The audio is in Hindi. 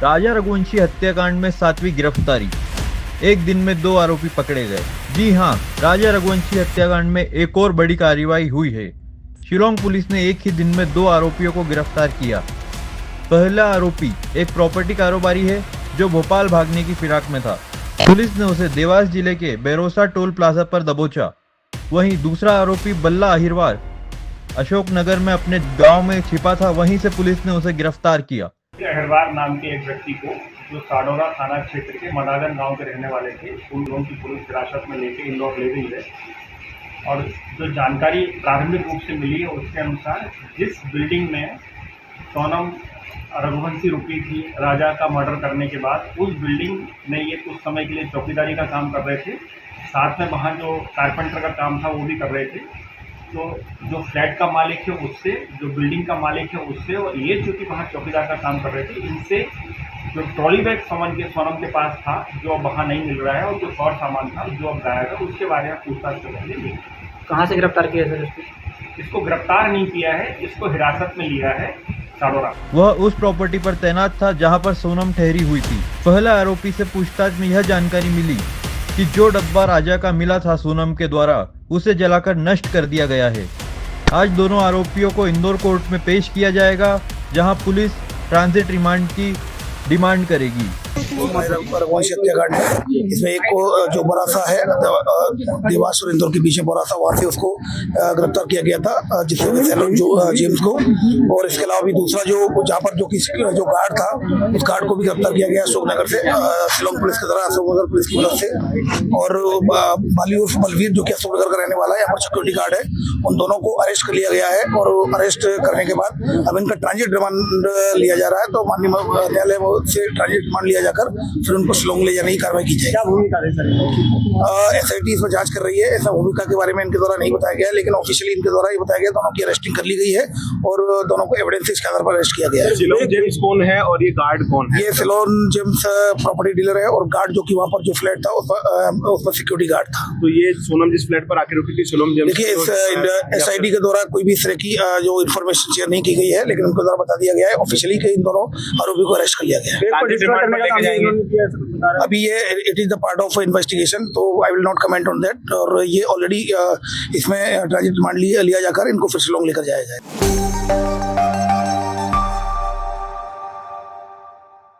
राजा रघुवंशी हत्याकांड में 7वीं गिरफ्तारी। एक दिन में 2 आरोपी पकड़े गए। जी हां, राजा रघुवंशी हत्याकांड में एक और बड़ी कार्रवाई हुई है। शिलोंग पुलिस ने एक ही दिन में 2 आरोपियों को गिरफ्तार किया। पहला आरोपी एक प्रॉपर्टी कारोबारी है जो भोपाल भागने की फिराक में था। पुलिस ने उसे देवास जिले के बेरोसा टोल प्लाजा पर दबोचा। वहीं दूसरा आरोपी बल्ला अहिरवार अशोकनगर में अपने गांव में छिपा था, वहीं से पुलिस ने उसे गिरफ्तार किया। अहिरवार नाम के एक व्यक्ति को जो साडोरा थाना क्षेत्र के मदागन गांव के रहने वाले थे, उन लोगों की पुलिस हिरासत में लेके इंदौर ले गई है। और जो जानकारी प्रारंभिक रूप से मिली है उसके अनुसार जिस बिल्डिंग में सोनम रघुवंशी रुकी थी राजा का मर्डर करने के बाद, उस बिल्डिंग में ये कुछ समय के लिए चौकीदारी का काम कर रहे थे। साथ में वहाँ जो कारपेंटर का काम था वो भी कर रहे थे। तो जो फ्लैट का मालिक है उससे, जो बिल्डिंग का मालिक है उससे, और ये जो कि वहाँ चौकीदार का काम कर रहे थे, इनसे जो ट्रॉली बैग सामान के सोनम के पास था जो अब वहाँ नहीं मिल रहा है, और कुछ और सामान था जो अब गायब है, उसके बारे में पूछताछ से पहले लिया। कहाँ से गिरफ्तार किया सर? इसको गिरफ्तार नहीं किया है, इसको हिरासत में लिया है साडोरा। वह उस प्रॉपर्टी पर तैनात था जहां पर सोनम ठहरी हुई थी। पहला आरोपी से पूछताछ में यह जानकारी मिली कि जो डब्बा राजा का मिला था सोनम के द्वारा, उसे जलाकर नष्ट कर दिया गया है। आज दोनों आरोपियों को इंदौर कोर्ट में पेश किया जाएगा, जहां पुलिस ट्रांजिट रिमांड की डिमांड करेगी। रघुवंशी हत्याकांड में इसमें एक को जो बरासा है देवास और इंदौर के बीच में बरासा, वहाँ से उसको गिरफ्तार किया गया था, जिसमें जो जेम्स को, और इसके अलावा भी दूसरा जो जहाँ पर जो गार्ड था उस गार्ड को भी गिरफ्तार किया गया अशोकनगर से, शिलोंग पुलिस की तरह अशोकनगर पुलिस की मदद से। और बाली उर्फ बलवीर जो कि अशोकनगर का रहने वाला है, यहाँ पर सिक्योरिटी गार्ड है, उन दोनों को अरेस्ट कर लिया गया है। और अरेस्ट करने के बाद अब इनका ट्रांजिट रिमांड लिया जा रहा है। तो माननीय न्यायालय से ट्रांजिट रिमांड लिया जाकर फिर उनको शिलोंग ले जाने की कार्रवाई की जाएगी। क्या भूमिका है सर? SIT इसमें जांच कर रही है। ऐसा भूमिका के बारे में इनके द्वारा नहीं बताया गया है, लेकिन ऑफिशियली इनके द्वारा ये बताया गया दोनों की अरेस्टिंग कर ली गई है और दोनों को एविडेंस के आधार पर अरेस्ट किया गया है। शिलोंग जेम्स कौन है और ये गार्ड कौन है? ये शिलोंग जेम्स प्रॉपर्टी डीलर है और गार्ड जो कि वहाँ पर जो फ्लैट था उसमें सिक्योरिटी गार्ड था। तो ये सोनम जिस फ्लैट पर आके रुकी थी शिलोंग जेम्स, देखिए इस SIT के द्वारा कोई भी इस तरह की जो इन्फॉर्मेशन शेयर नहीं की गई है, लेकिन उनके द्वारा बता दिया गया है ऑफिशियली कि इन दोनों आरोपी को अरेस्ट कर लिया गया है। अभी ये it is the part of investigation, तो I will not comment on that. और ये ऑलरेडी इसमें ट्रांजिट रिमांड लिया जाकर इनको फिर शिलोंग लेकर जाया जाए।